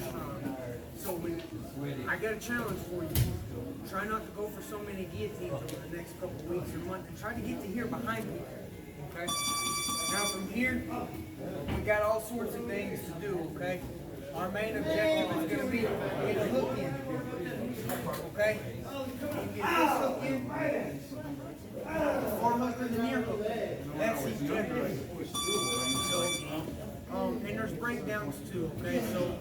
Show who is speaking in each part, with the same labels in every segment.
Speaker 1: pressure on them. So I got a challenge for you. Try not to go for so many guillotines over the next couple of weeks or month, and try to get to here behind me. Okay? Now from here, we got all sorts of things to do, okay? Our main objective is going to be to get a hook in. Okay? You get this hook in, the far hook or the near hook. That's each generally. So, and there's breakdowns too, okay? So,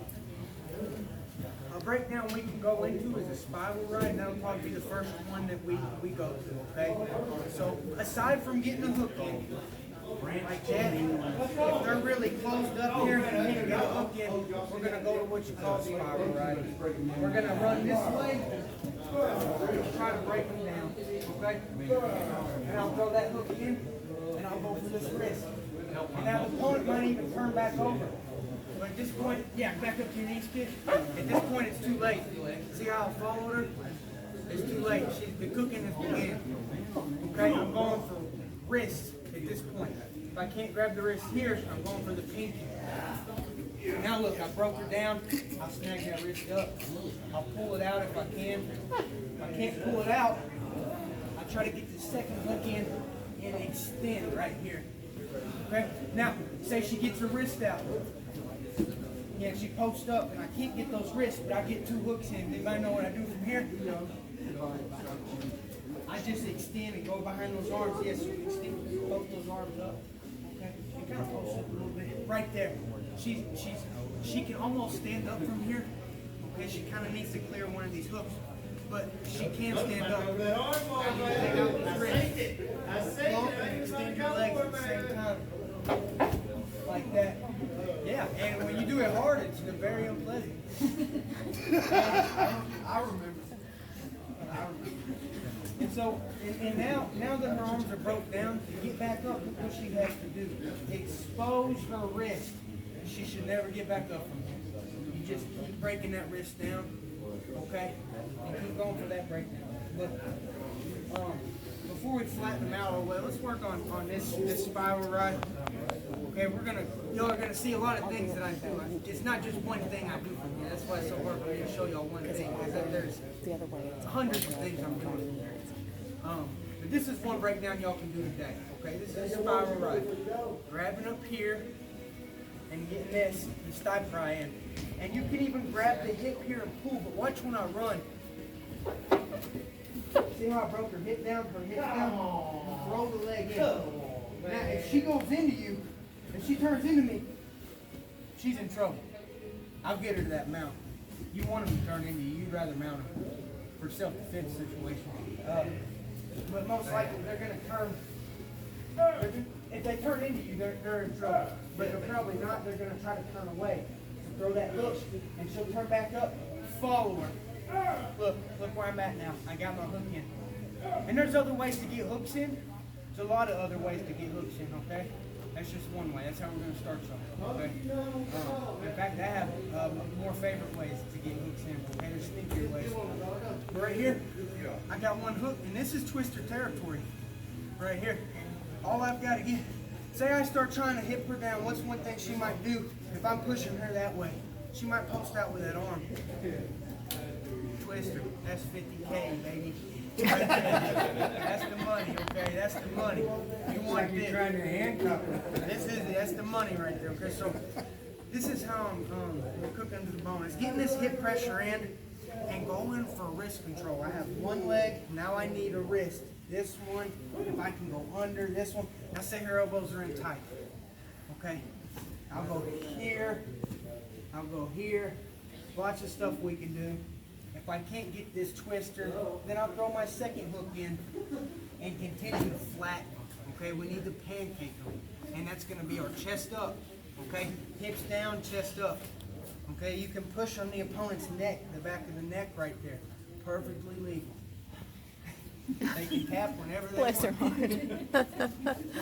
Speaker 1: a breakdown we can go into is a spiral ride, and that'll probably be the first one that we go to, okay? So, aside from getting a hook in, like that, if they're really closed up here and we can get a hook in, we're going to go to what you call spiral ride. We're going to run this way, try to break them down, okay? And I'll throw that hook in, and I'll go for this wrist. And now the opponent might even turn back over. But at this point, yeah, back up to your knees, kid. At this point, it's too late. See how I followed her? It's too late. The cooking is beginning. Okay, I'm going for wrist at this point. If I can't grab the wrist here, I'm going for the pinky. Now look, I broke her down. I'll snag that wrist up. I'll pull it out if I can. If I can't pull it out, I try to get the second hook in and extend right here. Okay? Now, say she gets her wrist out. Yeah, she posts up, and I can't get those wrists, but I get two hooks in. Anybody know what I do from here? I just extend and go behind those arms. Yes, you extend both those arms up. Okay, you kind of post up a little bit. Right there. She can almost stand up from here. Okay, she kind of needs to clear one of these hooks, but she can stand up. Take out the wrist. Bump and extend your legs at the same time, like that. Yeah, and when you do it hard, it's very unpleasant. I remember. And so, and now that her arms are broke down, to get back up, look what she has to do. Expose her wrist. She should never get back up from here. You just keep breaking that wrist down, okay? And keep going for that breakdown. But before we flatten them out all the way, let's work on this spiral ride. Okay, y'all are gonna see a lot of things that I do. It's not just one thing I do from here. That's why it's so hard for me to show y'all one thing. There's hundreds of things I'm doing. But this is one breakdown y'all can do today. Okay, this is a spiral ride. Grabbing up here and getting this and style pry in. And you can even grab the hip here and pull, but watch when I run. See how I broke her hip down, throw the leg in. Now, if she goes into you, if she turns into me, she's in trouble. I'll get her to that mount. You want them to turn into you, you'd rather mount them for self-defense situation. But most likely they're going to turn, if they turn into you, they're in trouble. But they're probably not, they're going to try to turn away. So throw that hook, and she'll turn back up, follow her. Look where I'm at now. I got my hook in. And there's other ways to get hooks in. There's a lot of other ways to get hooks in, okay? That's just one way. That's how we're going to start something, okay? In fact, I have more favorite ways to get hooks in, okay? There's sneakier ways. But right here, I got one hook, and this is twister territory. Right here. All I've got to get, say I start trying to hip her down, what's one thing she might do if I'm pushing her that way? She might post out with that arm. Twister, that's 50K, baby. That's the money, okay? That's the money. You want this? Trying to handcuff her. That's the money right there, okay? So this is how I'm cooking to the bone. It's getting this hip pressure in and going for wrist control. I have one leg, now I need a wrist. This one, if I can go under this one. Now say her elbows are in tight, okay? I'll go here, I'll go here. Lots of stuff we can do. If I can't get this twister, then I'll throw my second hook in and continue to flatten. Okay, we need to pancake them. And that's going to be our chest up. Okay, hips down, chest up. Okay, you can push on the opponent's neck, the back of the neck right there. Perfectly legal. They can tap whenever they
Speaker 2: Bless her
Speaker 1: want.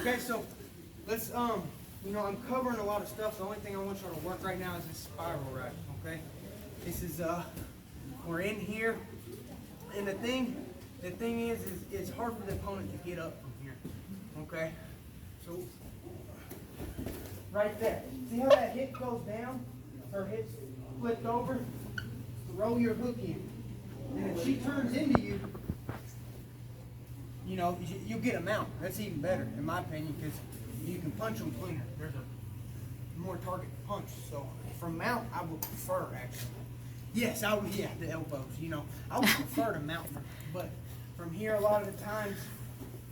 Speaker 1: Okay, so let's, you know, I'm covering a lot of stuff. The only thing I want you to work right now is this spiral ride. Okay, this is, we're in here, and the thing is it's hard for the opponent to get up from here. Okay, so right there. See how that hip goes down? Her hips flipped over, throw your hook in. And if she turns into you, you know, you'll get a mount. That's even better, in my opinion, because you can punch them cleaner. There's a more target punch. So from mount, I would prefer, actually. Yes, I would, yeah, the elbows, you know. I would prefer to mount them. But from here, a lot of the times,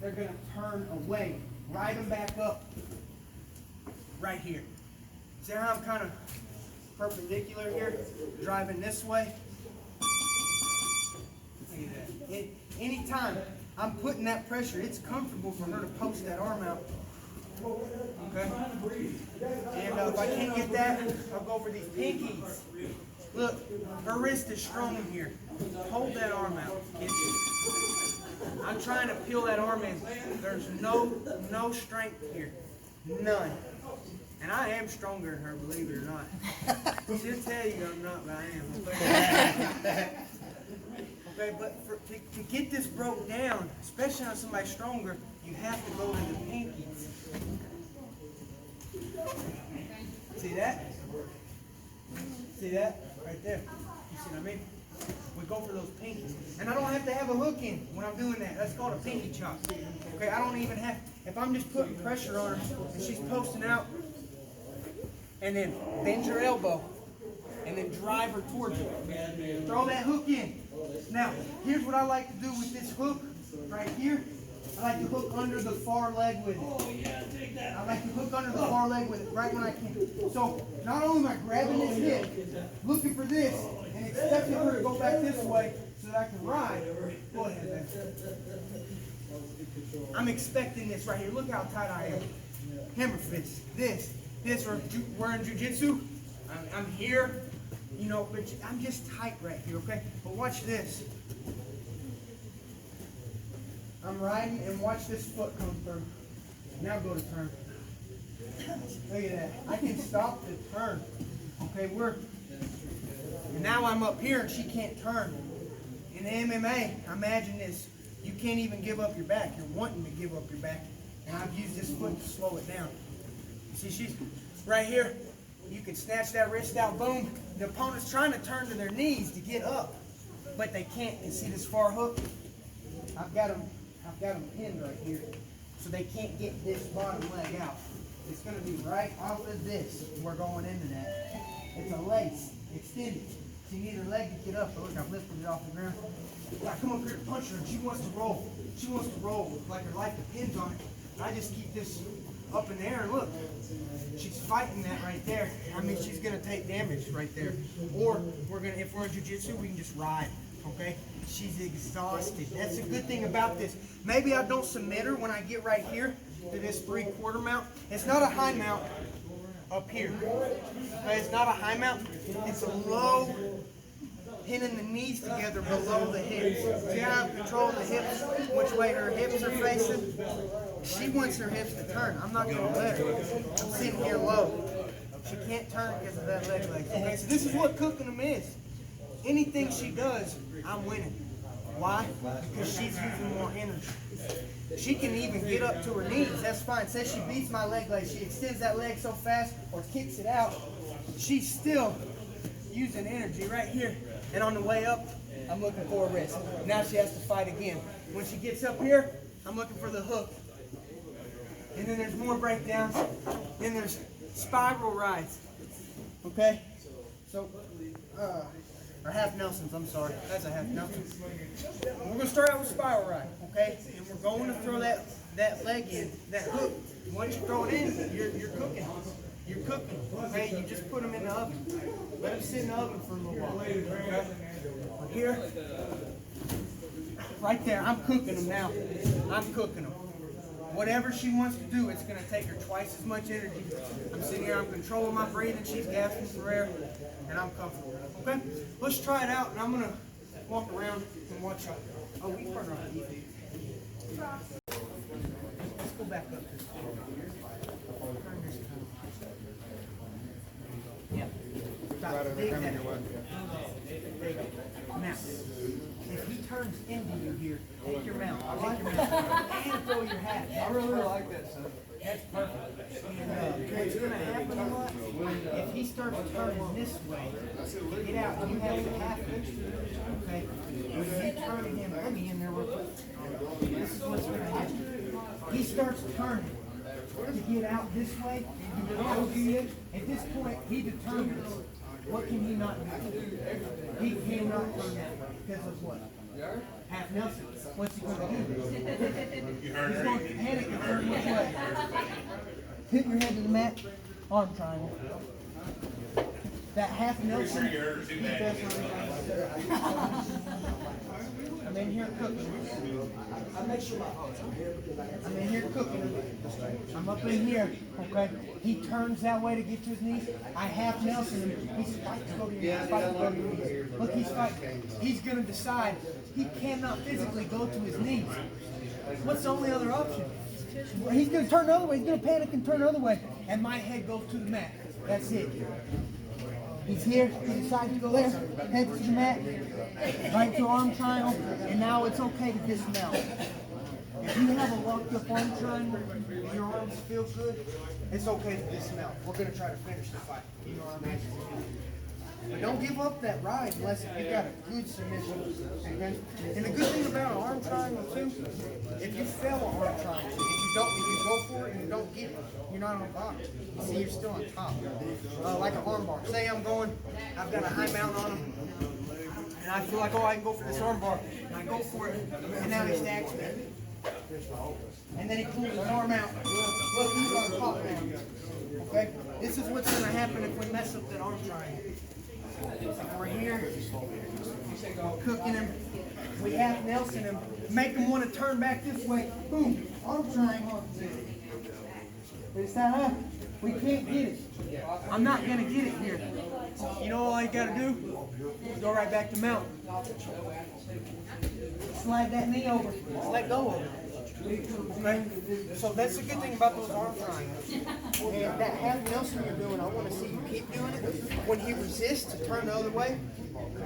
Speaker 1: they're going to turn away. Ride them back up right here. See how I'm kind of perpendicular here? Driving this way. Look at that. Anytime I'm putting that pressure, it's comfortable for her to post that arm out. Okay? And if I can't get that, I'll go over these pinkies. Look, her wrist is strong here. Hold that arm out. I'm trying to peel that arm in. There's no strength here. None. And I am stronger than her, believe it or not. She'll tell you I'm not, but I am. Okay, but to get this broke down, especially on somebody stronger, you have to go to the pinkies. See that? See that? Right there. You see what I mean? We go for those pinkies. And I don't have to have a hook in when I'm doing that. That's called a pinky chop. Okay, I don't even have, if I'm just putting pressure on her and she's posting out, and then bend your elbow, and then drive her towards you. Throw that hook in. Now, here's what I like to do with this hook right here. I like to hook under the far leg with it. I like to hook under the far leg with it right when I can. So, not only am I grabbing this hip, looking for this, and expecting her to go back this way so that I can ride. Go ahead, man. I'm expecting this right here. Look how tight I am. Hammer fist. This, we're in jiu-jitsu. I'm here, you know, but I'm just tight right here, okay? But watch this. I'm riding, and watch this foot come through. Now go to turn. Look at that. I can stop the turn. Okay, and now I'm up here and she can't turn. In MMA, imagine this. You can't even give up your back. You're wanting to give up your back. And I've used this foot to slow it down. See, she's right here. You can snatch that wrist out, boom. The opponent's trying to turn to their knees to get up, but they can't. You see this far hook? I've got them pinned right here, so they can't get this bottom leg out. It's going to be right off of this. We're going into that. It's a lace, extended. She needs her leg to get up. But look, I've lifted it off the ground. I come up here to punch her, and she wants to roll. She wants to roll like her life depends on it. I just keep this up in the air, and look, she's fighting that right there. I mean, she's going to take damage right there. Or if we're in jiu-jitsu, we can just ride. Okay? She's exhausted. That's a good thing about this. Maybe I don't submit her when I get right here to this 3/4 mount. It's not a high mount up here. Okay? It's not a high mount. It's a low, pinning the knees together below the hips. See how I'm controlling the hips, which way her hips are facing? She wants her hips to turn. I'm not going to let her. I'm sitting here low. She can't turn because of that leg. Okay, so this is what cooking them is. Anything she does, I'm winning. Why? Because she's using more energy. She can even get up to her knees. That's fine. Say she beats my leg, she extends that leg so fast or kicks it out. She's still using energy right here. And on the way up, I'm looking for a wrist. Now she has to fight again. When she gets up here, I'm looking for the hook. And then there's more breakdowns. Then there's spiral rides. Okay? So, or half Nelsons, I'm sorry. That's a half Nelson. We're going to start out with spiral ride, okay? And we're going to throw that leg in, that hook. Once you throw it in, you're cooking. You're cooking, okay? You just put them in the oven. Let them sit in the oven for a little while, okay? Here, right there, I'm cooking them now. I'm cooking them. Whatever she wants to do, it's going to take her twice as much energy. I'm sitting here, I'm controlling my breathing, she's gasping for air, and I'm comfortable. Okay? Let's try it out, and I'm going to walk around and watch her. Oh, we turn around. Let's go back up. Yeah. Now, if he turns into you here, take your mount. Take your mount. And throw your hat.
Speaker 2: I really like that stuff.
Speaker 1: That's perfect. And what's going to happen a lot, if he starts turning this way, to get out, you have to half inch. Okay? When you turn him, let me in there real quick. This is what's going to happen. He starts turning to get out this way. At this point, he determines what can he not do. He cannot turn that way because of what? Half Nelson. What's he going to do? He's going to panic and turn which way? Hit your head to the mat. Arm triangle. That half Nelson, he does I'm in here cooking. I'm in here cooking. I'm up in here, okay? He turns that way to get to his knees. I half Nelson him. He's fighting to go to your knees. Fighting to go to your knees. Look, he's fighting. He's going to decide he cannot physically go to his knees. What's the only other option? He's going to turn the other way. He's going to panic and turn the other way. And my head goes to the mat. That's it. He's here, he decides to go there, head to the mat, right to arm triangle, and now it's okay to dismount. If you have a locked up arm triangle, and your arms feel good, it's okay to dismount. We're going to try to finish the fight. You know what I mean? But don't give up that ride unless you got a good submission. Okay? And the good thing about an arm triangle too, if you fail an arm triangle, if you go for it and you don't get it, you're not on the bottom. You see, you're still on top. Like an arm bar. Say I'm going, I've got a high mount on him, and I feel like, oh, I can go for this arm bar, and I go for it, and now he stacks me. And then he pulls his arm out. Look, he's on top now. Okay? This is what's going to happen if we mess up that arm triangle. We're here, cooking him. We half Nelson him, make him want to turn back this way. Boom, arm triangle. It's that up. We can't get it. I'm not going to get it here. You know all I got to do? Go right back to mount. Slide that knee over. Just let go of it. Okay? So that's the good thing about those arm triangles. And that half Nelson you're doing, I want to see you keep doing it. When he resists to turn the other way,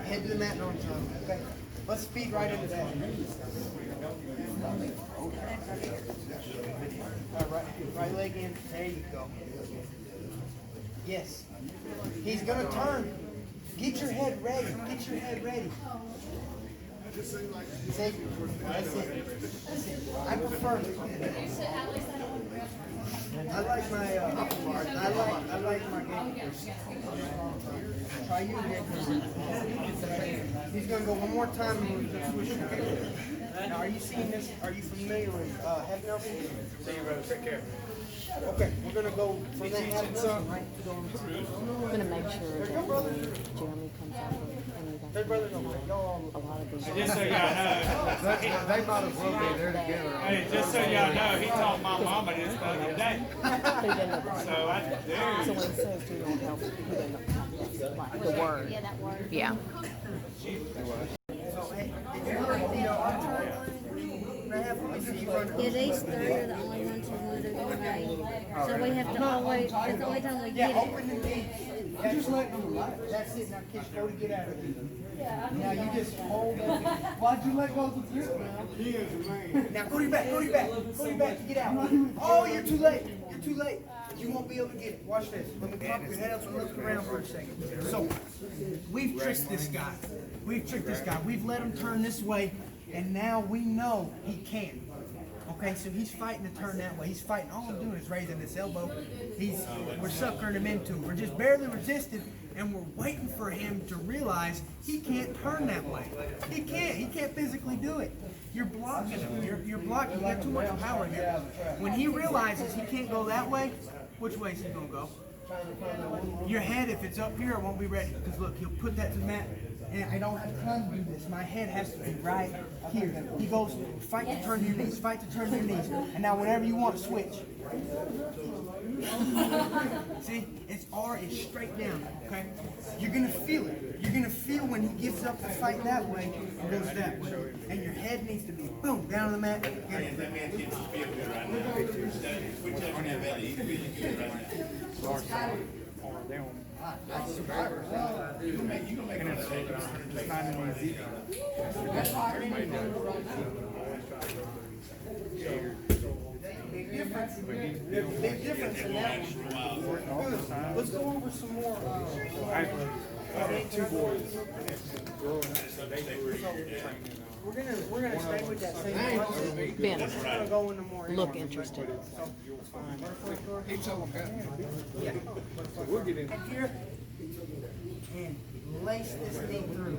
Speaker 1: head to the mat and arm triangle. Okay? Let's speed right into that. All right, right leg in. There you go. Yes. He's going to turn. Get your head ready. Get your head ready. See? That's it. That's it. I prefer. I like my upper guard. I like my game. Try you again. He's going to go one more time and we're going to switch it. Now, are you seeing this? Are you familiar with head Nelson? See you, brother. Take care. Okay, we're going to go from that half Nelson right to the arm.
Speaker 2: I'm going to make sure that Jeremy comes out with
Speaker 1: Hey, brother, no, y'all
Speaker 2: a lot of these.
Speaker 3: Just so y'all know,
Speaker 4: They might as well be there together.
Speaker 3: hey, just so y'all know, he told my mama this the other day. So I
Speaker 2: So
Speaker 3: do.
Speaker 2: when he says do not help, put in like the word. Yeah, that word. Yeah.
Speaker 1: So, hey, did you heard the arm triangle?
Speaker 5: Yeah, these three are the only ones who want to do it. So we have to always, that's the only time we
Speaker 1: Yeah,
Speaker 5: get
Speaker 1: open the knee. Yeah, just let them relax. That's it. Now, kids, Cody, get out of here. Now, you just hold it. Why'd you let go of the grip now? He is a man. Now, go to your back, go to your back. Go to your back to get out. Oh, you're too late. You're too late. You won't be able to get it. Watch this. Let me pop your head up and look around for a second. So, we've tricked this guy. We've tricked this guy. We've let him turn this way, and now we know he can. Okay, so he's fighting to turn that way. He's fighting. All I'm doing is raising this elbow. We're suckering him into it. We're just barely resisting, and we're waiting for him to realize he can't turn that way. He can't. He can't physically do it. You're blocking him. You're blocking. You got too much power here. When he realizes he can't go that way, which way is he gonna go? Your head, if it's up here, it won't be ready. Because look, he'll put that to the mat. And I don't have time to do this. My head has to be right here. He goes, fight to turn your knees, fight to turn your knees. And now whenever you want to switch. See, it's straight down, okay? You're going to feel it. You're going to feel when he gives up to fight that way and goes that way. And your head needs to be, boom, down on the mat. That's survivor.
Speaker 4: It's not an easy.
Speaker 1: Big big difference. There's a big difference in that. Let's go over some more.
Speaker 4: Two boys.
Speaker 1: We're gonna stay with that same one.
Speaker 2: Ben,
Speaker 1: We're gonna go into more.
Speaker 2: look interested.
Speaker 4: Each of them got.
Speaker 1: Yeah.
Speaker 4: We'll get in.
Speaker 1: And here, and lace this thing through.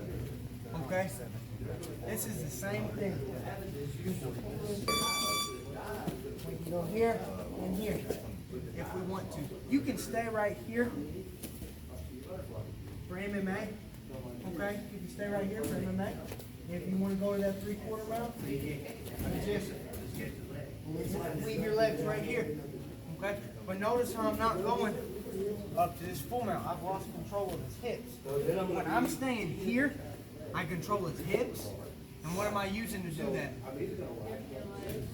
Speaker 1: Okay? This is the same thing. We can go here and here if we want to. You can stay right here for MMA. Okay? You can stay right here for MMA. If you want to go to that 3/4 round, just leave your legs right here. Okay? But notice how I'm not going up to this full mount. I've lost control of his hips. When I'm staying here, I control his hips. And what am I using to do that?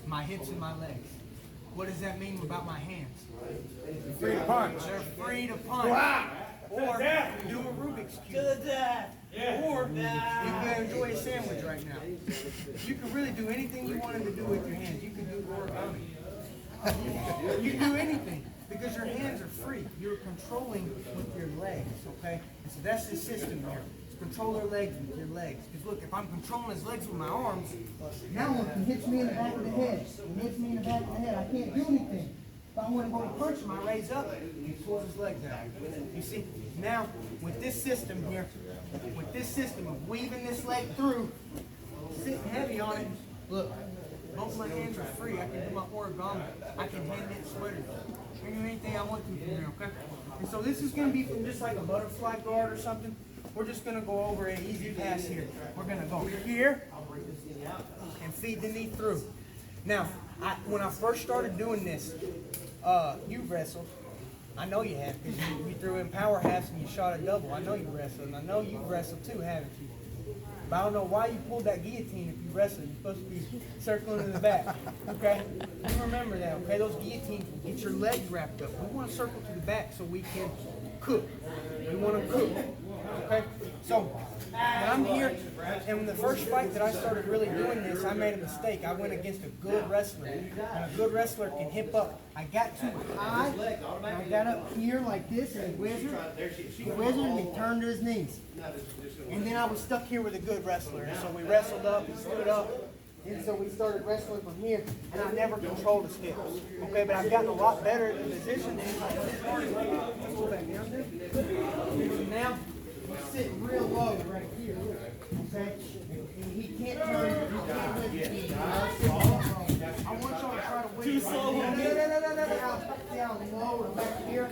Speaker 1: My hips and my legs. What does that mean about my hands?
Speaker 4: Free to punch.
Speaker 1: They're free to punch. Or do a Rubik's Cube. Or you can enjoy a sandwich right now. You can really do anything you wanted to do with your hands. You can do origami. You can do anything because your hands are free. You're controlling with your legs, okay? And so that's the system here. Control their legs with your legs. Because look, if I'm controlling his legs with my arms, now look, he hits me in the back of the head. He hits me in the back of the head. I can't do anything. If I want to go to punch him, I raise up. He pulls his legs out. You see? Now, with this system here, with this system of weaving this leg through, sitting heavy on it, look, both my hands are free. I can do my origami. I can hand knit sweaters. I can do anything I want to from here, okay? And so this is going to be from just like a butterfly guard or something. We're just going to go over an easy pass here. We're going to go here and feed the knee through. Now, when I first started doing this, you wrestled. I know you have because you threw in power halves and you shot a double. I know you wrestled, and I know you wrestled too, haven't you? But I don't know why you pulled that guillotine if you wrestled. You're supposed to be circling in the back, okay? You remember that, okay? Those guillotines will get your legs wrapped up. We want to circle to the back so we can cook. We want to cook, okay? So when I'm here, and when the first fight that I started really doing this, I made a mistake. I went against a good wrestler, and a good wrestler can hip up. I got too high, and I got up here like this, and he whizzed, and he turned to his knees. And then I was stuck here with a good wrestler, and so we wrestled up, we stood up, and so we started wrestling from here, and I never controlled his hips. Okay, but I've gotten a lot better at the position. Let's go back down there. And now, we're sitting real low right here, okay? And he can't turn, he can't lift his knees. I want y'all to try to win. Too slow. No. See how low and back here?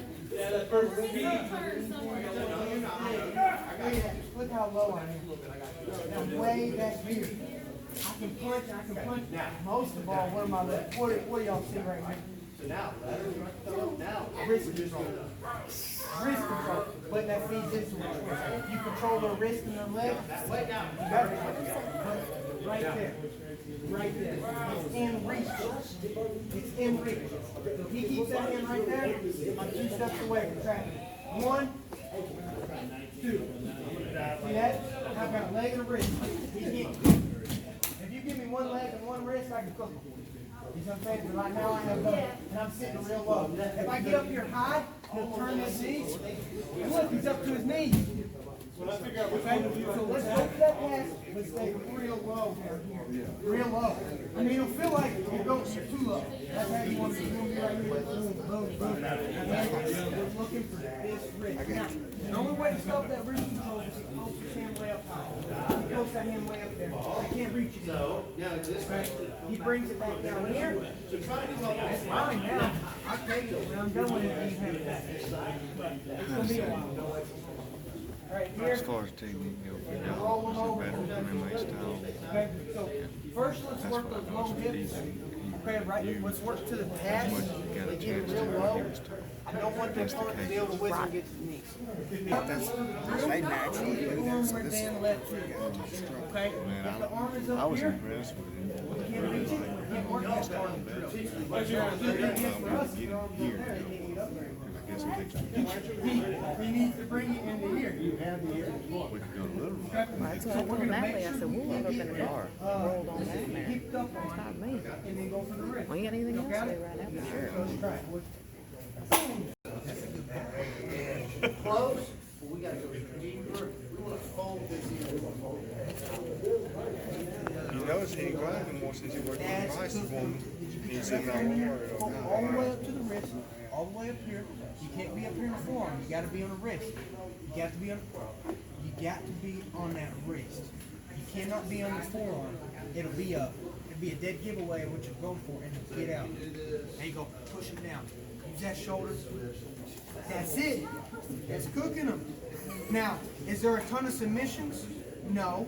Speaker 1: Look how low I am. I'm way back here. I can punch. Most of all, what am I left? What do y'all see right now? Wrist control. Wrist control. But that feeds into it. You control their wrist and their leg. Right there. Right there. It's in reach. It's in reach. If he keeps that in right there, I'm 2 steps away from tracking. 1, 2. See that? I've got a leg and a wrist. He can't. If you give me 1 leg and 1 wrist, I can cook him. You know what I'm saying? But right now I have both, and I'm sitting real low. If I get up here high, he'll turn his knees. And look, he's up to his knees. Okay? So let's go for that pass. Let's stay real low down here. Real low. I mean, it'll feel like you're too low. That's how you want to be right here. Boom. We're looking for this wrist. Now, the only way to stop that wrist control is to post his hand way up high. He posts that hand way up there. I can't reach it anymore. Okay? He brings it back down here. It's fine now. I'll take it. When I'm done with it, you have that. It's going to be a while. Right here.
Speaker 6: As far as technique goes, we got better MMA style.
Speaker 1: Okay, so first let's work those low hips. Okay, right, let's work to the pass. They get it real low. I don't want the opponent to be able to whiz and get to the knees.
Speaker 4: They naturally do this.
Speaker 1: Forward and left too. Okay, if the arm is
Speaker 6: I
Speaker 1: up
Speaker 6: was
Speaker 1: here,
Speaker 6: impressed with him.
Speaker 1: you can't reach it, you can't work that hard in the drill. For us, your arm's up there, you can't get up very well.
Speaker 6: I guess it takes two.
Speaker 1: He needs to bring it into here. You have the air.
Speaker 6: We could go to little.
Speaker 1: Okay,
Speaker 2: That's what I told Natalie. I said, we'll load up in the car. Rolled on down there.
Speaker 1: Picked up
Speaker 2: It's
Speaker 1: on
Speaker 2: not me.
Speaker 1: and then go for the wrist.
Speaker 2: Well, you got anything else to do right now? For sure.
Speaker 1: Right. Close. We gotta go deeper. We wanna fold this in.
Speaker 6: You notice he ain't grinding anymore since he worked with Bryce for him. He's sitting
Speaker 1: All
Speaker 6: on the water.
Speaker 1: the way up to the wrist, all the way up here. You can't be up here in the forearm. You gotta be on the wrist. You got to be on. You got to be on that wrist. You cannot be on the forearm. It'll be a dead giveaway of what you're going for, and it'll get out. There you go. Push it down. Use that shoulder. That's it. That's cooking them. Now, is there a ton of submissions? No,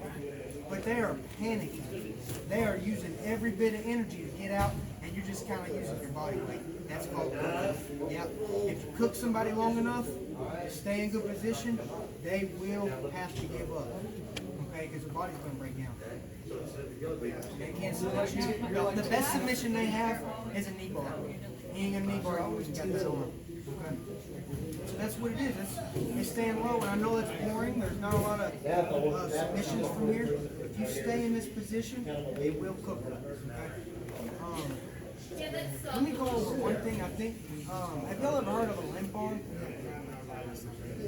Speaker 1: but they are panicking. They are using every bit of energy to get out, and you're just kind of using your body weight. That's called cooking. Yeah. If you cook somebody long enough, stay in good position, they will have to give up. Okay, because their body's going to break down. They can't submit you. The best submission they have is a knee bar. You ain't gonna knee bar you when you got that on. Okay. So that's what it is. It's staying low, and I know that's boring. There's not a lot of submissions from here. If you stay in this position, it will cook them. Okay. Let me go over one thing. I think. Have y'all ever heard of a limp arm?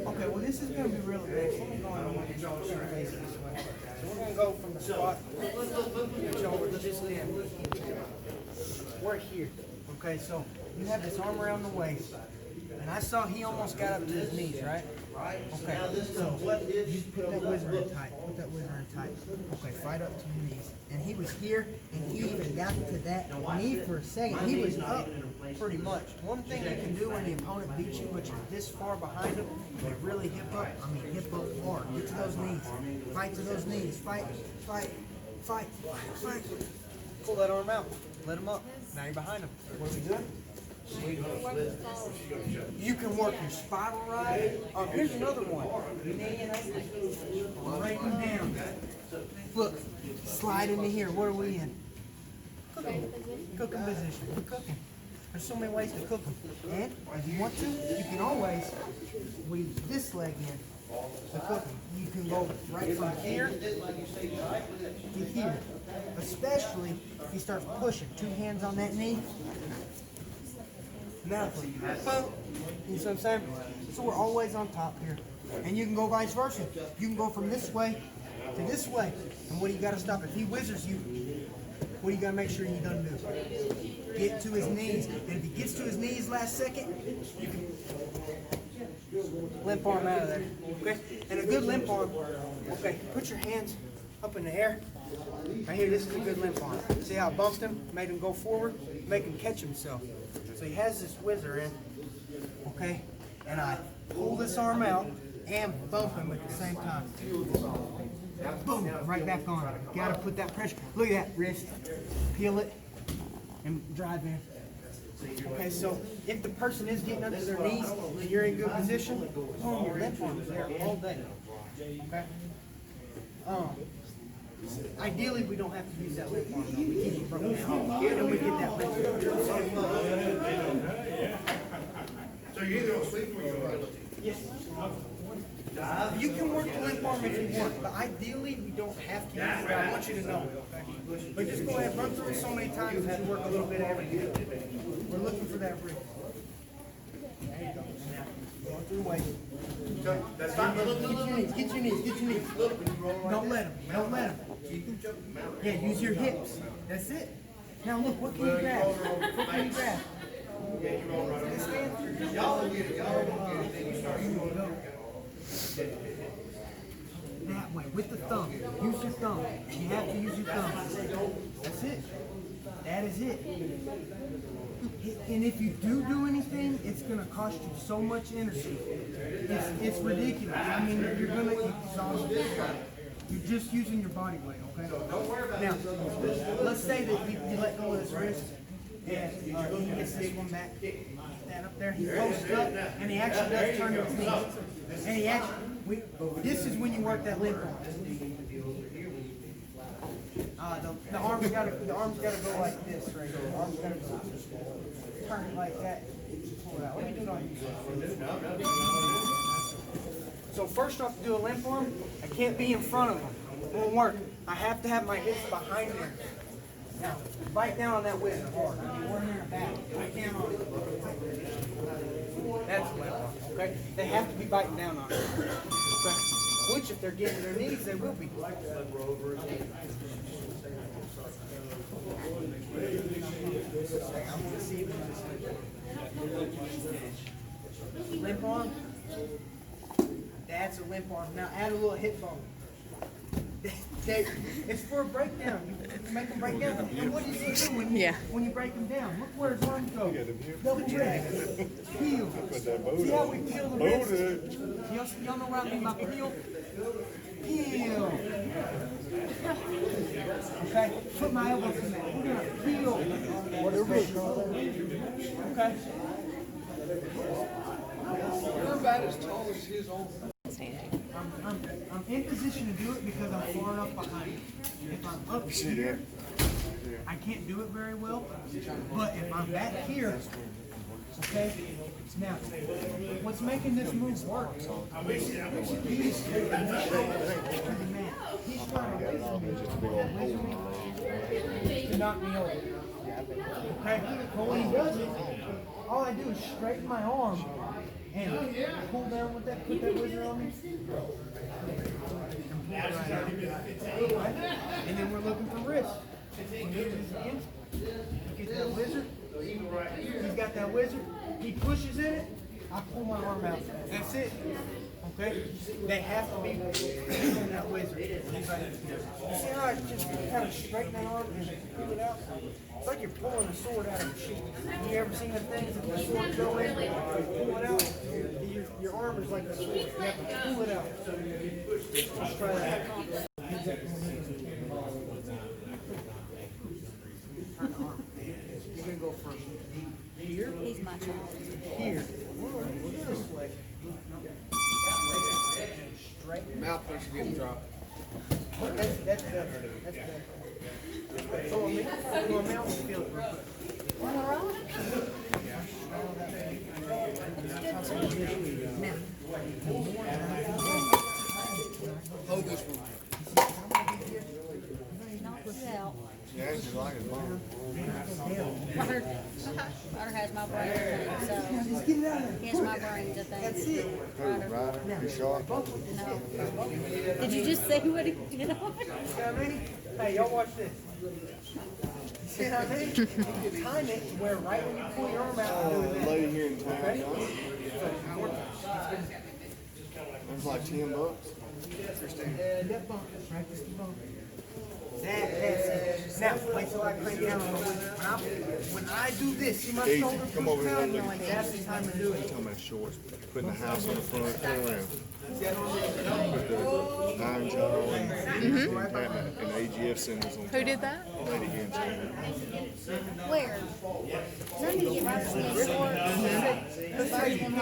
Speaker 1: Okay. Well, this is gonna be really basic. Let me go on and show you face this way. So we're gonna go from the spot. Let's just stand. We're here. Okay, so you have this arm around the waist, and I saw he almost got up to his knees, right? Okay, so you put that whizzer in tight. Put that whizzer in tight. Okay, fight up to your knees. And he was here, and he even got to that knee for a second. He was up pretty much. One thing you can do when the opponent beats you, but you're this far behind him, you really hip up hard. Get to those knees. Fight to those knees. Fight, fight, fight, fight. Pull that arm out. Let him up. Now you're behind him. What are we doing? You can work your spiral ride. Here's another one. Right down. Look, slide into here. What are we in? Cooking. Cooking position. We're cooking. There's so many ways to cook them. And if you want to, you can always weave this leg in to cook them. You can go right from here to here. Especially if he starts pushing. 2 hands on that knee. Now, boom. You see what I'm saying? So we're always on top here. And you can go vice versa. You can go from this way to this way. And what do you got to stop? If he whizzers you, what do you got to make sure you don't do? Get to his knees. And if he gets to his knees last second, you can limp arm out of there. Okay? And a good limp arm, okay, put your hands up in the air. Right here, this is a good limp arm. See how I bumped him, made him go forward, make him catch himself. So he has this whizzer in, okay? And I pull this arm out and bump him at the same time. Boom, right back on. Gotta put that pressure. Look at that wrist. Peel it and drive in. Okay, so if the person is getting up to their knees and you're in good position, boom, your left arm is there all day. Okay? Ideally, we don't have to use that left arm. We keep it broken down. And we get that left arm.
Speaker 7: So you're either on sleep or you're on relative?
Speaker 1: Yes. You can work the limp arm if you want, but ideally we don't have to use it. I want you to know, okay? But just go ahead, run through it so many times that you work a little bit of everything. We're looking for that rig. There you go. Now, going through weight.
Speaker 7: That's fine.
Speaker 1: Get your knees, get your knees, get your knees. Don't let him, don't let him. Yeah, use your hips. That's it. Now look, what can you grab? What can you grab?
Speaker 7: Y'all will get it. Y'all will get it. Then you start going.
Speaker 1: That way, with the thumb. Use your thumb. You have to use your thumb. That's it. That is it. And if you do anything, it's going to cost you so much energy. It's ridiculous. I mean, you're going to exhaust yourself. You're just using your body weight, okay? Now, let's say that you let go of his wrist and he gets this one back. That up there, he posts up, and he actually does turn to his knees. And he actually, this is when you work that limp arm. The arm's gotta go like this, right here. The arm's gotta go, turn it like that. Pull it out. Let me do it on you. So first off, to do a limp arm, I can't be in front of them. It won't work. I have to have my hips behind them. Now, bite down on that whip hard. We're here back. Bite down on it. That's a limp arm, okay? They have to be biting down on it. Okay? Which, if they're getting their knees, they will be. Limp arm. That's a limp arm. Now add a little hip bone. It's for a breakdown. You make them break down. And what does he do when you break them down? Look where his arms go. Double break. Peel. See how we peel the wrist? Y'all know what I mean by peel? Peel. Okay? Put my elbows in that. We're gonna peel. Okay?
Speaker 4: You're about as tall as his own.
Speaker 1: I'm in position to do it because I'm far enough behind. If I'm up here, I can't do it very well. But if I'm back here, okay. Now, what's making this move work? He's taking his shoulder to the mat. He's trying to knock me over. Okay. But when he does it, all I do is straighten my arm and pull down with that, put that wizard on me. And then we're looking for wrist. When he uses in, he gets that wizard. He's got that wizard. He pushes in it. I pull my arm out. That's it. Okay? They have to be using that wizard. You see how I just kind of straighten that arm and pull it out? It's like you're pulling a sword out of a sheath. You ever seen the things that the sword go in? You pull it out. Your arm is like a sword. You have to pull it out. Let's try that. Turn the arm. You're going to go from here.
Speaker 5: He's my child.
Speaker 1: Here. This way. Straight.
Speaker 4: Mouth pressure getting dropped.
Speaker 1: That's better. That's better. So on me, your mouth will feel it real quick.
Speaker 4: Hold this one.
Speaker 5: Knock this out.
Speaker 6: Yeah, just like his mom.
Speaker 5: Butter has my brain, so he has my brains, I think.
Speaker 1: That's it.
Speaker 6: Ryder, you sharp?
Speaker 5: No. Did you just say what he did on?
Speaker 1: See what I mean? Hey, y'all watch this. See what I mean? Time it where right when you pull your arm out,
Speaker 6: The lady here in town, it's like $10.
Speaker 1: that bump, practice the bump. That's it. Now, wait till I crank down on the wizard. When I do this, see my
Speaker 6: Easy.
Speaker 1: shoulder
Speaker 6: Come
Speaker 1: push
Speaker 6: over here,
Speaker 1: down?
Speaker 6: look.
Speaker 1: That's the time to do it.
Speaker 6: Talking about shorts, putting the house on the front, turn around. Put the iron jaw and AGF symbols on top.
Speaker 2: Who did that?
Speaker 6: Lady here in town.
Speaker 5: Where? So I need to get my shorts.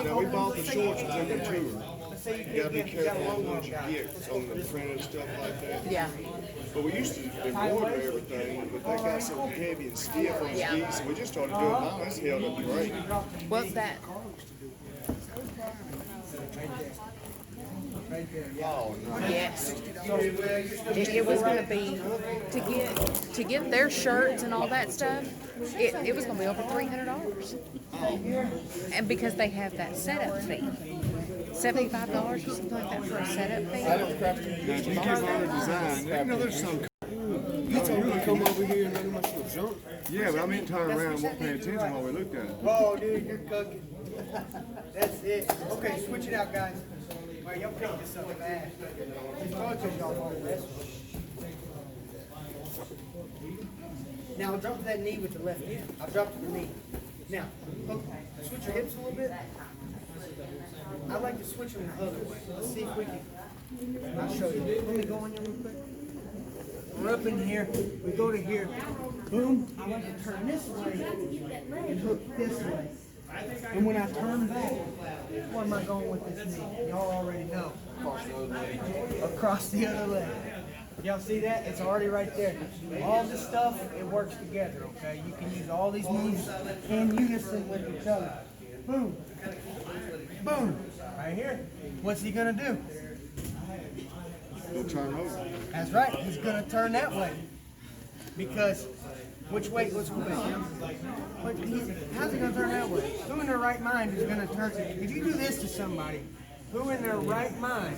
Speaker 6: Now, we bought the shorts and took them to her.
Speaker 1: Let's say
Speaker 6: You gotta be careful on what you get on the printed stuff like that.
Speaker 2: Yeah.
Speaker 6: But we used to embroider everything, but they got so heavy and stiff on skis, so we just started doing mine. It's held up great.
Speaker 2: What's that?
Speaker 6: Oh, no.
Speaker 2: Yes. It was going to be to get their shirts and all that stuff. It was going to be over $300, and because they have that setup fee, $75 or something like that for a setup fee.
Speaker 6: Now, if you give her a design, you know there's some.
Speaker 4: You told me to come over here and look at my shorts, don't you?
Speaker 6: Yeah, but I mean turn around and won't pay attention while we looked at it.
Speaker 1: Oh, dude, you're cooking. That's it. Okay, switch it out, guys. All right, y'all pick this up fast. Just go to y'all want to rest. Now, I'll drop to that knee with the left hand. I'll drop to the knee. Now, okay, switch your hips a little bit. I'd like to switch them the other way. Let's see if we can. I'll show you. Let me go in there real quick. We're up in here. We go to here. Boom. I like to turn this way and hook this way. And when I turn back, where am I going with this knee? Y'all already know. Across the other leg. Y'all see that? It's already right there. All this stuff, it works together, okay? You can use all these moves in unison with each other. Boom. Boom. Right? right here. What's he gonna do?
Speaker 6: He'll turn over.
Speaker 1: That's right. He's gonna turn that way. Because which way? Let's go back. How's he gonna turn that way? Who in their right mind is gonna turn? If you do this to somebody, who in their right mind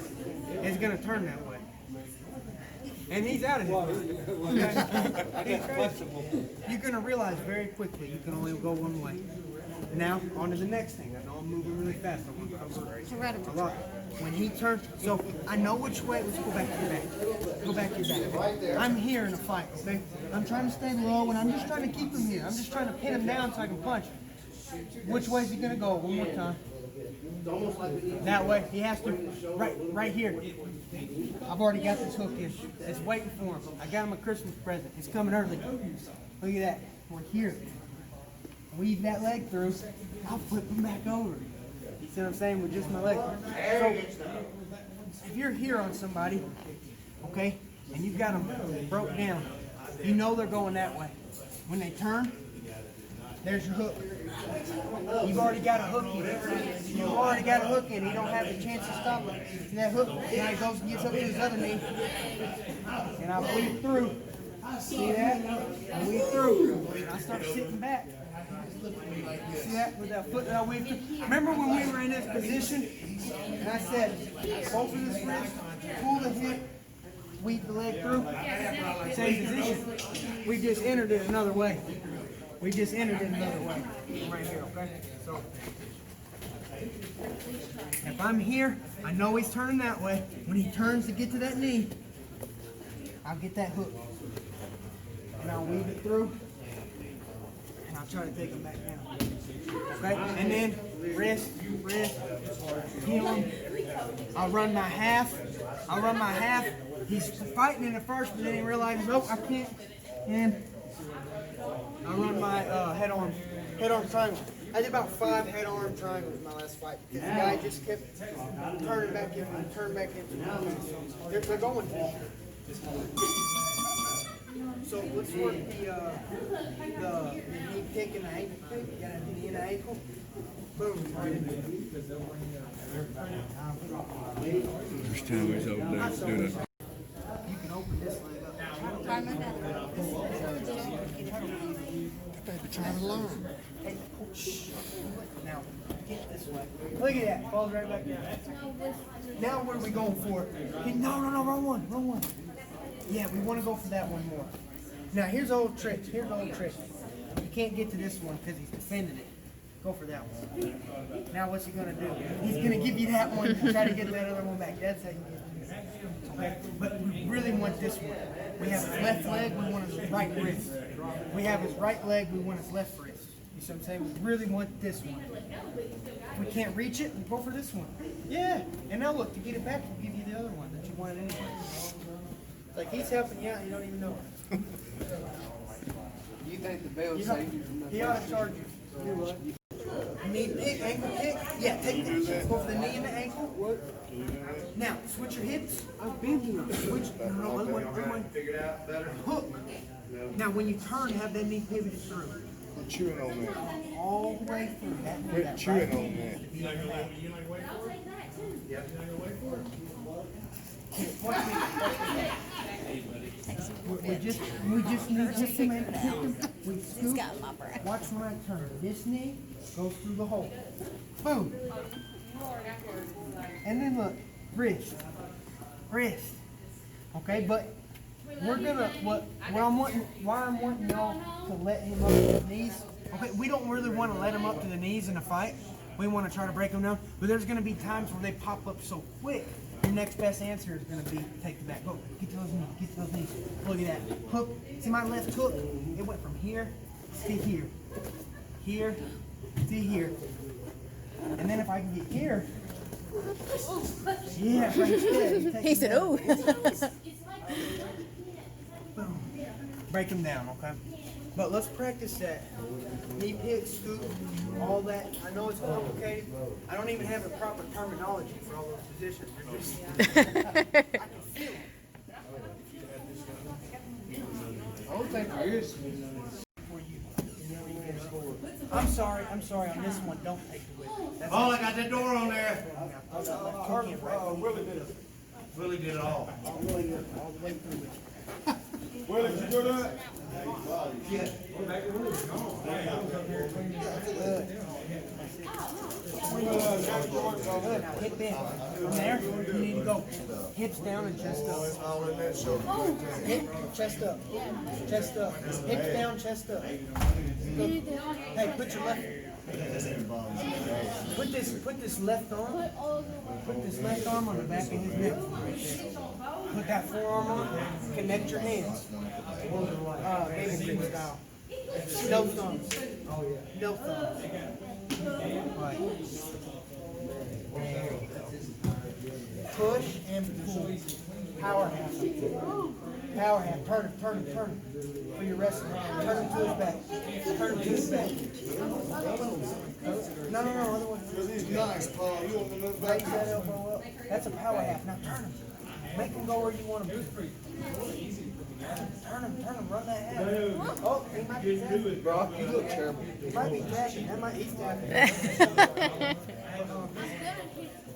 Speaker 1: is gonna turn that way? And he's out of here. Okay? You're gonna realize very quickly you can only go one way. Now, on to the next thing. I know I'm moving really fast. I want to cover a lot. When he turns, so I know which way. Let's go back to your back. Go back to your back. I'm here in a fight, okay? I'm trying to stay low, and I'm just trying to keep him here. I'm just trying to pin him down so I can punch. Which way is he gonna go? One more time. That way. He has to. Right here. I've already got this hook in. It's waiting for him. I got him a Christmas present. It's coming early. Look at that. We're here. Weave that leg through. I'll flip him back over. You see what I'm saying? With just my leg. So, if you're here on somebody, okay, and you've got them broke down, you know they're going that way. When they turn, there's your hook. You've already got a hook in. You've already got a hook in. He don't have the chance to stop it. See that hook? Now he goes and gets up to his other knee. And I weave through. See that? I weave through. And I start sitting back. See that with that foot that I weaved through? Remember when we were in this position? And I said, both of this wrist, pull the hip, weave the leg through. Same position. We just entered it another way. We just entered it another way. Right here, okay? So, if I'm here, I know he's turning that way. When he turns to get to that knee, I'll get that hook. And I'll weave it through. And I'll try to take him back down. Okay? And then wrist, heel him. I'll run my half. He's fighting in the first, but then he realizes, oh, I can't. And I run my head-arm triangle. I did about 5 head-arm triangles in my last fight because the guy just kept turning back in and turning back into it. They're going for it. So let's work the knee kick and the ankle kick. You got a knee and the ankle. Boom. Right in there.
Speaker 4: First time he's over there doing it.
Speaker 1: You can open this leg up.
Speaker 6: Trying to learn.
Speaker 1: Now, get this way. Look at that. Falls right back down. Now what are we going for? Hey, no, wrong one. Yeah, we want to go for that one more. Now here's the old trick. You can't get to this one because he's defended it. Go for that one. Now what's he gonna do? He's gonna give you that one and try to get that other one back. That's how you get it. Okay? But we really want this one. We have his left leg, we want his right wrist. We have his right leg, we want his left wrist. You see what I'm saying? We really want this one. If we can't reach it, we go for this one. Yeah. And now look, to get it back, we'll give you the other one that you wanted anyway. It's like he's helping you out, you don't even know it.
Speaker 4: You think the bell saved you from
Speaker 1: He ought to charge you. Do what? Knee kick, ankle kick. Yeah, take that. Go for the knee and the ankle. What? Now, switch your hips.
Speaker 4: I've been here.
Speaker 1: Switch. No, other one. Hook. Now, when you turn, have that knee pivoted through.
Speaker 6: Quit chewing on that.
Speaker 1: All the way through.
Speaker 6: Quit chewing on that.
Speaker 1: We just need just a minute. We scoop. Watch when I turn. This knee goes through the hole. Boom. And then look, wrist. Okay, but we're gonna why I'm wanting y'all to let him up to the knees. Okay, we don't really want to let him up to the knees in a fight. We want to try to break him down, but there's gonna be times where they pop up so quick. Your next best answer is going to be take the back. Go. Get to those knees. Look at that. Hook. See my left hook? It went from here to here. Here to here. And then if I can get here. Yeah, right there.
Speaker 2: He said, "Ooh."
Speaker 1: Boom. Break him down, okay? But let's practice that. Knee pick, scoop, all that. I know it's complicated. I don't even have the proper terminology for all those positions. I can feel it.
Speaker 4: I don't think there is.
Speaker 1: I I'm sorry, on this one, don't take the whip. That's
Speaker 7: Oh, I got that door on there.
Speaker 1: Willie did it.
Speaker 7: Willie did it all.
Speaker 1: All the way through it.
Speaker 4: Willie, you do that?
Speaker 1: Good, now hip in. From there, you need to go hips down and chest up. Hip, chest up. Chest up. Hips down, chest up. Good. Hey, put your left. Put this left arm on the back of his neck. Put that forearm on. Connect your hands. Baby grip style. No thumbs. No thumbs. Right. Push and pull. Power half. Power half. Turn him. For your wrestling. Turn him to his back. Turn him to his back. No, other way.
Speaker 6: Nice, Paul. You want to look back?
Speaker 1: Raise that elbow up. That's a power half. Now turn him. Make him go where you want him to. Turn him. Run that half. Oh, he might be tapping.
Speaker 4: Brock, you look terrible.
Speaker 1: He might be tapping. That might he's tapping.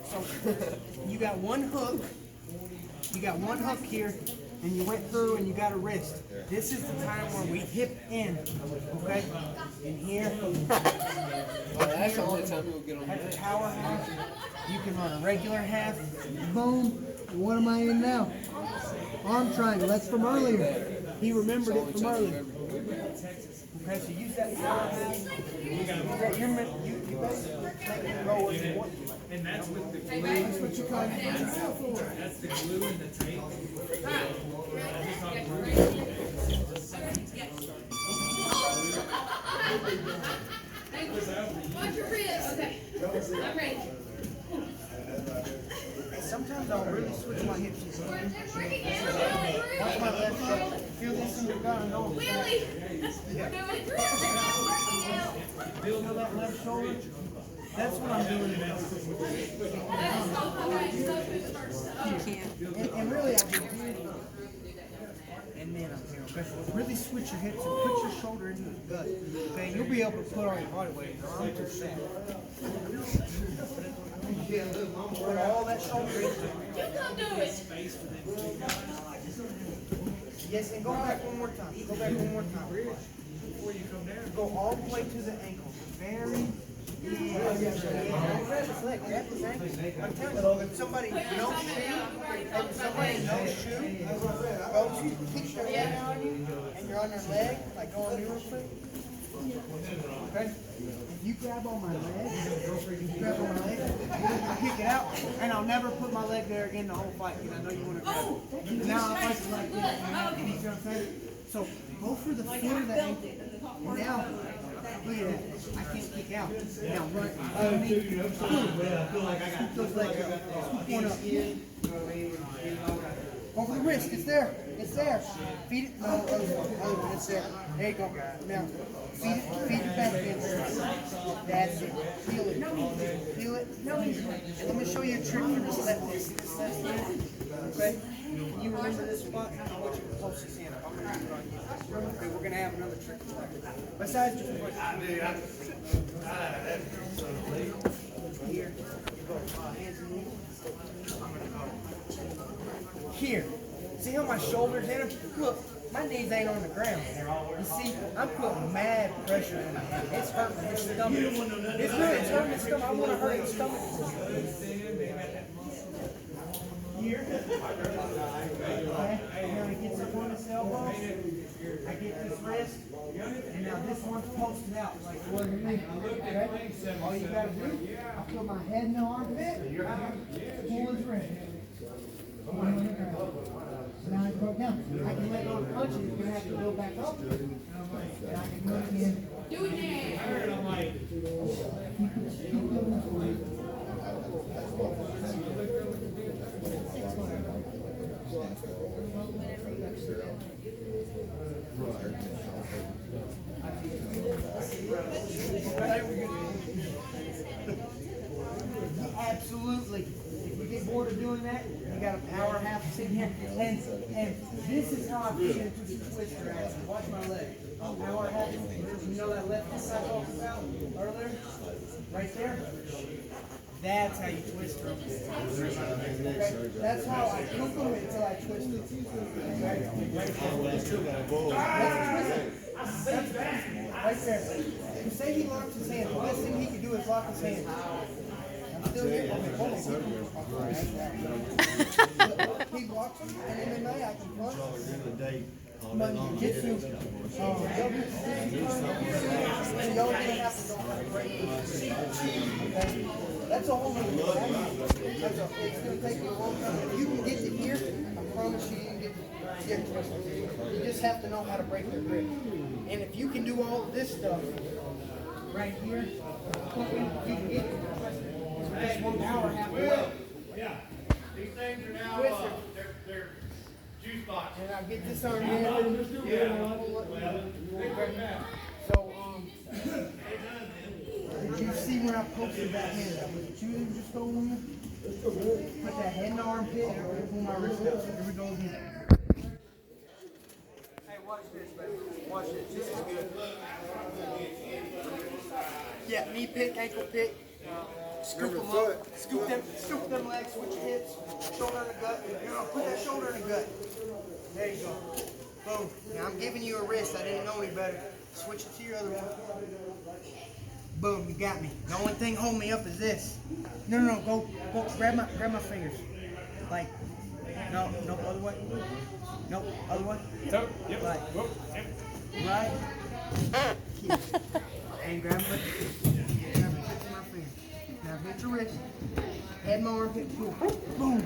Speaker 1: So you got one hook. You got one hook here, and you went through and you got a wrist. This is the time where we hip in, okay? And here.
Speaker 4: That's the only time we'll get on
Speaker 1: That's a power half. You can run a regular half. Boom. What am I in now? Arm triangle. That's from earlier. He remembered it from earlier. Okay, so use that power half. You basically make it go where you want to.
Speaker 3: And that's with the glue. That's what you call it. That's the glue and the tape.
Speaker 8: Watch your wrist. Okay. I'm ready.
Speaker 1: Sometimes I'll really switch my hips. Watch my left shoulder. Feel this in your gun.
Speaker 8: Willie.
Speaker 1: Feel that left shoulder? That's what I'm doing now. And really, I do here. And then I'm here. Okay? Really switch your hips and put your shoulder into the gut. Okay? You'll be able to put all your body weight in your arm to the sack. Put all that shoulder into it.
Speaker 8: You come do it.
Speaker 1: Yes, and go back one more time. Go back one more time. Before you come down. Go all the way to the ankle. Very. Grab his leg, grab his ankle. I'm telling you, if somebody no shoe, goes to kick their leg on you, and you're on their leg, like go on me real quick. Okay? If you grab on my leg, I kick it out, and I'll never put my leg there again the whole fight, because I know you want to grab it. And now I'll fight you like this. You see what I'm saying? So go for the foot of the ankle. And now, look at that. I can't kick out. Now run. Scoop those legs up. Scoop one up. Over the wrist. It's there. It's there. Feed it. No, other one. It's there. There you go. Now, feed it back in. That's it. Feel it. Feel it. And let me show you a trick for this left hand. Okay? You remember this spot? I want you to close this hand up. I'm going to do it on you. Okay, we're going to have another trick. Besides just what here, you go hands and knees. I'm going to go here. See how my shoulders in them? Look, my knees ain't on the ground. You see, I'm putting mad pressure in my head. It's hurting his stomach. It's good. It's hurting his stomach. I want to hurt his stomach. Here. Okay. Now he gets up on his elbow. I get this wrist. And now this one's posted out like it was me. Okay? All you gotta do, I put my head in the armpit, pull his wrist. Now it's broke down. I can let go and punch it. You're gonna have to go back up. And I can go again.
Speaker 8: Do it now.
Speaker 1: Absolutely. If you get bored of doing that, you got a power half sitting here. Hey, And this is how I fit into the twister action. Watch my leg. Now what happens, you know that left side I talked about earlier? Right there? That's how you twist them. Okay? That's how I cook them until I twist them. Okay? Right there. Right there. Say he locks his hand. The best thing he can do is lock his hand. I'm still here. Okay, hold on. He blocks him, and in MMA I can punch. But in jiu-jitsu, y'all gonna have to go on a break. Okay? That's a whole nother thing. It's gonna take you a long time. If you can get to here, I promise you can get twisted. You just have to know how to break their grip. And if you can do all of this stuff right here, you can get that's one power halfway.
Speaker 7: Yeah. These things are now, they're juice boxes.
Speaker 1: And I'll get this on here. So, did you see when I posted that hand? Was it you that just told me? Put that head in the armpit and pull my wrist up. Here we go again. Hey, watch this, baby. Watch this. This is good. Yeah, knee pick, ankle pick. Scoop them up. Scoop them legs, switch your hips, shoulder in the gut. Put that shoulder in the gut. There you go. Boom. Now I'm giving you a wrist. I didn't know any better. Switch it to your other one. Boom, you got me. The only thing holding me up is this. No, go grab my fingers. Like, no, other way. No, other way.
Speaker 3: So, yep.
Speaker 1: Like,
Speaker 3: Whoop, yep.
Speaker 1: right. And grab my finger. Now hit your wrist. Head my armpit. Boom. Boom.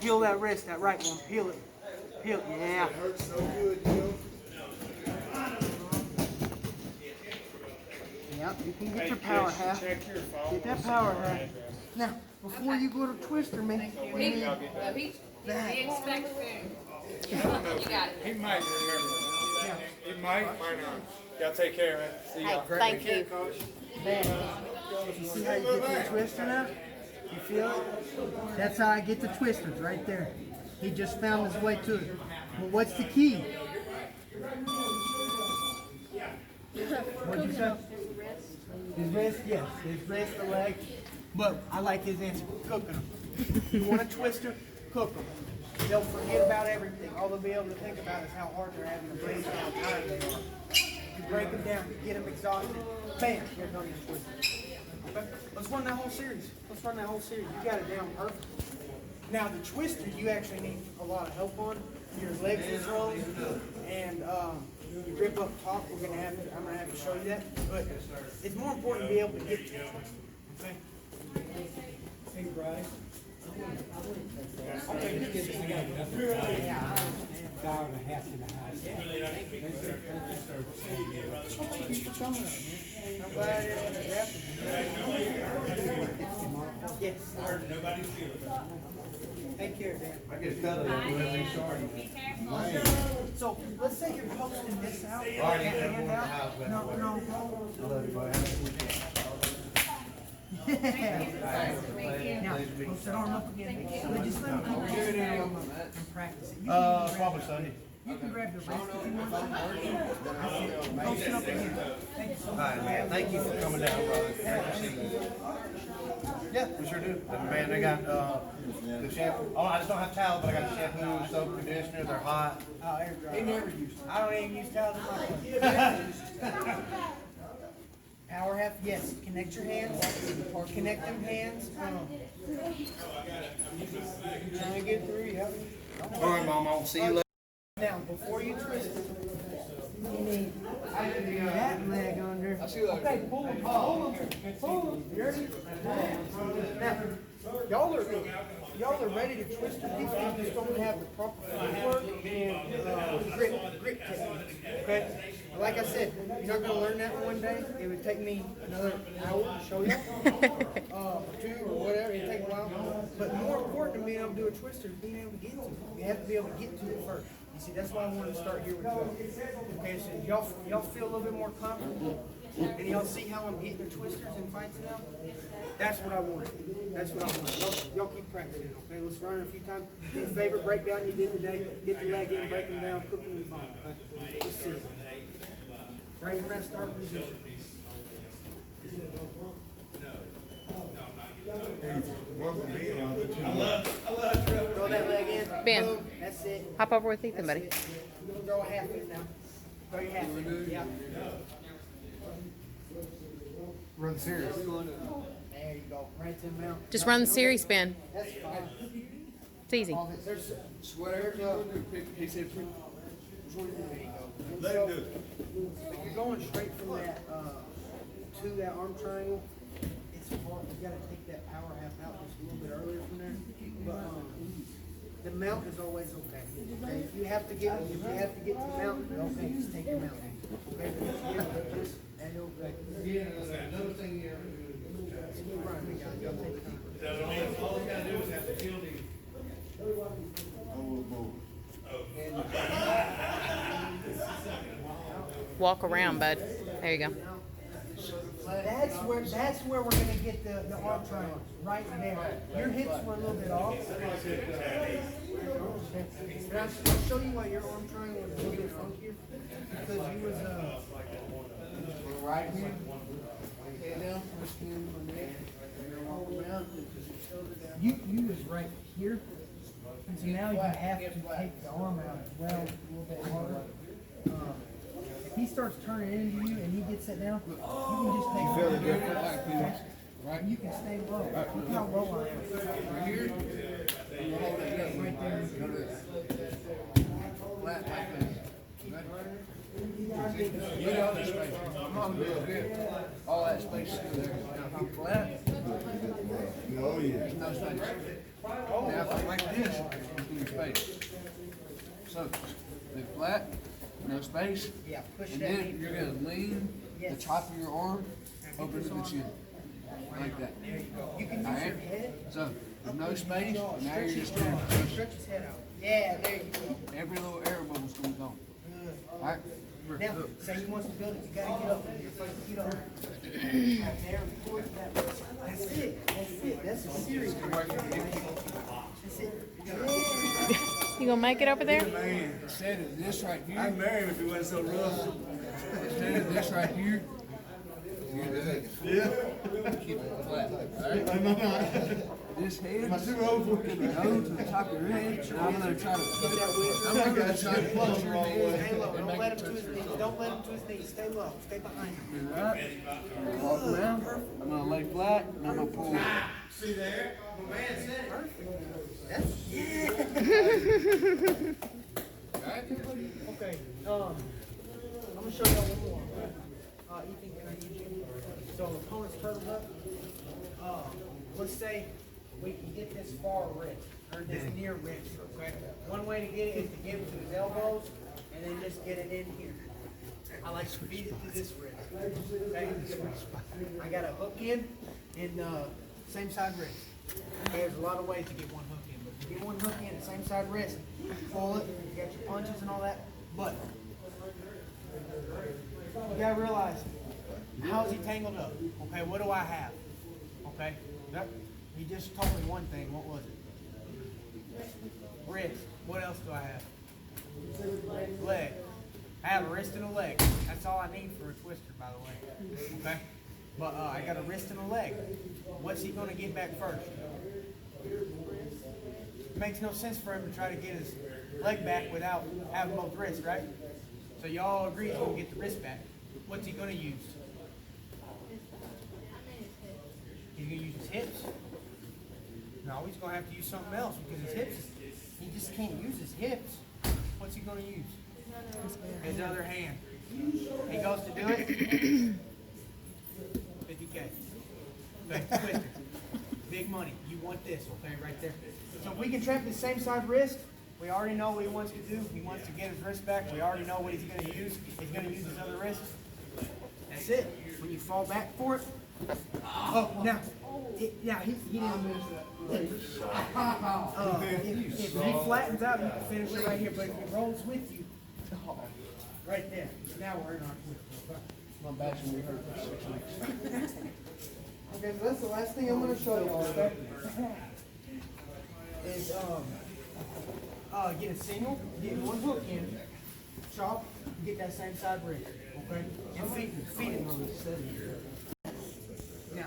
Speaker 1: Peel that wrist, that right one. Peel it. Peel it. Yeah.
Speaker 6: It hurts so good, you know.
Speaker 1: Yep, you can get your power half. Get that power half. Now, before you go to twister me, we need that.
Speaker 8: He expects food. You got it.
Speaker 3: He might remember. He might not. Y'all take care of it. See y'all.
Speaker 2: Thank you.
Speaker 1: You see how you get to the twister now? You feel it? That's how I get the twisters, right there. He just found his way to it. But what's the key? What'd you say? His wrist, yes. His wrist, the leg. But I like his answer. Cooking them. You want a twister? Cook them. They'll forget about everything. All they'll be able to think about is how hard they're having to breathe and how tired they are. You break them down, you get them exhausted. Bam, here comes your twister. Okay? Let's run that whole series. You got it down perfect. Now the twister, you actually need a lot of help on. Your legs are wrong, and your grip up top. I'm gonna have to show you that. But it's more important to be able to get to it. Okay. Hey, Bryce. Okay, get this together. I'm glad it happened. Yes. Take care, Dan.
Speaker 7: I get cut of that whenever they start.
Speaker 1: So let's say you're posting this out.
Speaker 7: Alright,
Speaker 1: Hand out. No. Yeah. Now, post that arm up again. But just let me keep doing it and practice it.
Speaker 7: Probably Sunday.
Speaker 1: You can grab the wrist if you want to. Post it up again. Thank you so much.
Speaker 7: All right, man. Thank you for coming down, brother. Yeah, we sure do. And man, they got the shampoo. Oh, I just don't have towels, but I got the shampoo, soap, conditioner. They're hot.
Speaker 1: Oh, air dry. They never use. I don't even use towels in my car. Power half, yes. Connect your hands. Or connect them hands. Trying to get through, yep.
Speaker 7: All right, Mom. I'll see you later.
Speaker 1: Now, before you twist it, you need that leg under. Okay, pull him. You ready? Now, y'all are ready to twist your feet. You just don't have the proper footwork and grip technique. Okay? Like I said, you're not going to learn that in one day. It would take me another hour to show you, or two, or whatever. It'd take a while. But more important than being able to do a twister is being able to get to it. You have to be able to get to it first. You see, that's why I wanted to start here with you. Okay, so y'all feel a little bit more comfortable. And y'all see how I'm hitting the twisters and fights now? That's what I want. That's what I want. Y'all keep practicing, okay? Let's run it a few times. Your favorite breakdown you did today, get the leg in, break them down, cook them in the bone, okay? Let's see. Right from that start position. Throw that leg in.
Speaker 2: Ben.
Speaker 1: Boom. That's it.
Speaker 2: Hop over with Ethan, buddy.
Speaker 1: Throw a half in now. Throw your half in. Yeah.
Speaker 7: Run serious.
Speaker 1: There you go. Right to the mount.
Speaker 2: Just run the series spin.
Speaker 1: That's fine.
Speaker 2: It's easy.
Speaker 1: There's
Speaker 4: He said,
Speaker 1: Let him do it. You're going straight from that to that arm triangle. It's hard. You gotta take that power half out just a little bit earlier from there. But the mount is always okay. Okay. If you have to get to the mount, okay, just take your mount. Okay. And you'll go.
Speaker 7: Yeah, another thing you ever do.
Speaker 1: Right, we got it. Y'all take time.
Speaker 7: All you gotta do is have to kill the.
Speaker 2: Walk around, bud. There you go.
Speaker 1: That's where we're gonna get the arm triangle, right there. Your hips were a little bit off. And I'll show you why your arm triangle was a little bit funkier. Because you was right here. Okay, down, push in my neck, and then all around, and just shoulder down. You was right here. And so now you have to take the arm out as well, a little bit harder. If he starts turning into you and he gets it down, you can just take it down. Right. You can stay low. Look how low I am. Right here. Right there.
Speaker 7: Flat like this. Get out of space. Come on, good. All that space is there. Now, if I'm flat,
Speaker 6: Oh, yeah.
Speaker 7: there's no space. Now, if I'm like this, there's no space. So, they're flat, no space.
Speaker 1: Yeah, push
Speaker 7: And
Speaker 1: that
Speaker 7: then
Speaker 1: knee.
Speaker 7: you're gonna lean the
Speaker 1: Yes.
Speaker 7: top of your arm over to the chin. Like that.
Speaker 1: You can use
Speaker 7: Alright?
Speaker 1: your head.
Speaker 7: So, there's no space, now you're just gonna
Speaker 1: Stretch his head out. Yeah, there you go.
Speaker 7: every little air bubble's gonna go. Alright?
Speaker 1: Now, say he wants to build it, you gotta get up in here. Get up. There, forward that. That's it. That's it. That's a serious right there. That's it.
Speaker 2: You gonna make it over there?
Speaker 7: Instead of this right here,
Speaker 4: I'd marry him if he wasn't so rough.
Speaker 7: instead of this right here, you're gonna keep it flat. Alright? This head can go to the top of your head, and I'm gonna try to punch your head
Speaker 1: Stay low.
Speaker 7: and
Speaker 1: Don't
Speaker 7: make
Speaker 1: let
Speaker 7: it
Speaker 1: him to
Speaker 7: touch
Speaker 1: his knees. Don't let him to his knees. Stay low. Stay behind him.
Speaker 7: your right. Walk around. I'm gonna lay flat, and I'm gonna pull.
Speaker 1: See there? My man said it. That's okay. I'm gonna show y'all one more. Ethan, can I use you? So opponent's turtled up. Let's say we can get this far wrist, or this near wrist, okay? One way to get it is to get it to his elbows, and then just get it in here. I like to feed it to this wrist. Okay? I got a hook in same side wrist. Okay, there's a lot of ways to get one hook in, but if you get one hook in, same side wrist, pull it, you got your punches and all that, but you gotta realize, how's he tangled up? Okay, what do I have? Okay, yep. He just told me one thing, what was it? Wrist. What else do I have? Leg. I have a wrist and a leg. That's all I need for a twister, by the way. Okay? But I got a wrist and a leg. What's he gonna get back first? It makes no sense for him to try to get his leg back without having both wrists, right? So y'all agree he's gonna get the wrist back. What's he gonna use? He's gonna use his hips. No, he's gonna have to use something else because his hips, he just can't use his hips. What's he gonna use? His other hand. He goes to do it. 50K. Okay, twister. Big money. You want this, okay, right there. So if we can trap the same side wrist, we already know what he wants to do. He wants to get his wrist back. We already know what he's gonna use. He's gonna use his other wrist. That's it. When you fall back for it. Oh, now, he didn't move. If he flattens out, you can finish it right here. But if he rolls with you, right there. Now we're in our twist.
Speaker 7: My back's gonna be hurt for 6 weeks.
Speaker 1: Okay, so that's the last thing I'm gonna show you all, okay? Is, get a single, get one hook in, chop, get that same side rib, okay? And feed it on the center. Now,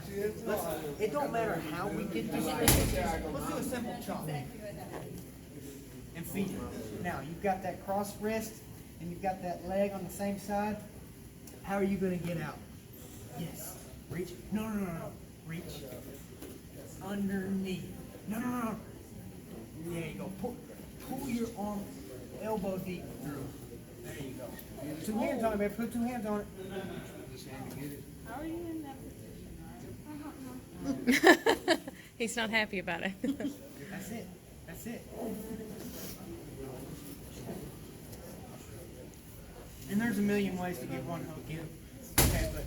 Speaker 1: it don't matter how we get this, let's do a simple chop. And feed it. Now, you've got that cross wrist, and you've got that leg on the same side. How are you gonna get out? Yes. Reach. No. Reach. Underneath. No. There you go. Pull your arm elbow deep through. There you go. 2 hands on it, baby. Put 2 hands on it.
Speaker 8: How are you in that position?
Speaker 2: He's not happy about it.
Speaker 1: That's it. And there's a million ways to get one hook in. Okay, but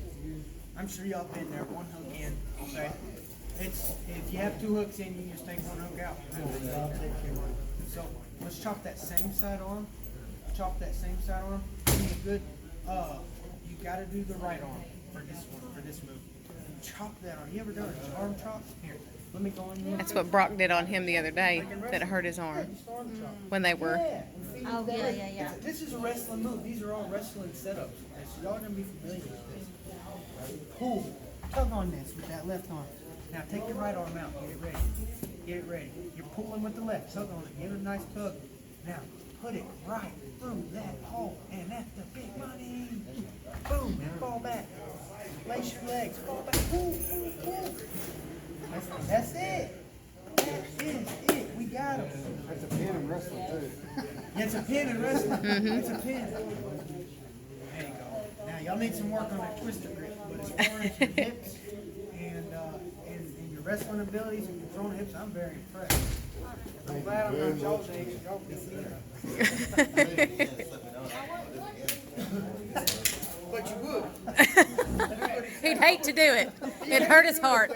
Speaker 1: I'm sure y'all been there, one hook in, okay? It's, if you have 2 hooks in, you just take 1 hook out. So let's chop that same side arm. Chop that same side arm. Give me a good, you gotta do the right arm for this one, for this move. Chop that arm. You ever done an arm chop? Here, let me go in there.
Speaker 2: That's what Brock did on him the other day. That hurt his arm when they were.
Speaker 1: Yeah.
Speaker 5: Oh, yeah.
Speaker 1: This is a wrestling move. These are all wrestling setups. Okay, so y'all are gonna be familiar with this. Pull, tug on this with that left arm. Now take your right arm out. Get it ready. Get it ready. You're pulling with the left. Tug on it. Give it a nice tug. Now put it right through that hole, and that's the big money. Boom, and fall back. Lace your legs. Fall back. Pull. That's it. That is it. We got him.
Speaker 4: That's a pin in wrestling too.
Speaker 1: Yeah, it's a pin in wrestling. It's a pin. There you go. Now y'all need some work on that twister grip, but as far as your hips and your wrestling abilities and controlling hips, I'm very impressed. I'm glad I'm not y'all's age. Y'all can see that. But you would.
Speaker 2: He'd hate to do it. It hurt his heart.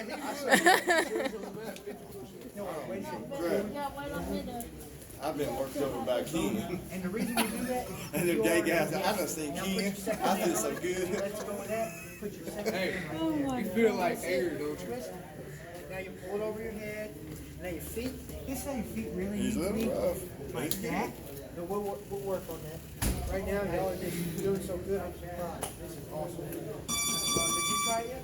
Speaker 6: I've been worked over by Ken.
Speaker 1: And the reason we do that is
Speaker 6: And them gay guys, I done seen Ken. I feel so good.
Speaker 1: let's go with that. Put your second
Speaker 7: Hey,
Speaker 1: hand right there.
Speaker 7: you feel like air, don't you?
Speaker 1: Now you pull it over your head. Now your feet. This is how your feet really
Speaker 6: He's
Speaker 1: need
Speaker 6: a
Speaker 1: to be.
Speaker 6: little rough.
Speaker 1: Like that. No, we'll work on that. Right now, y'all are just doing so good. I'm surprised. This is awesome. Did you try it yet?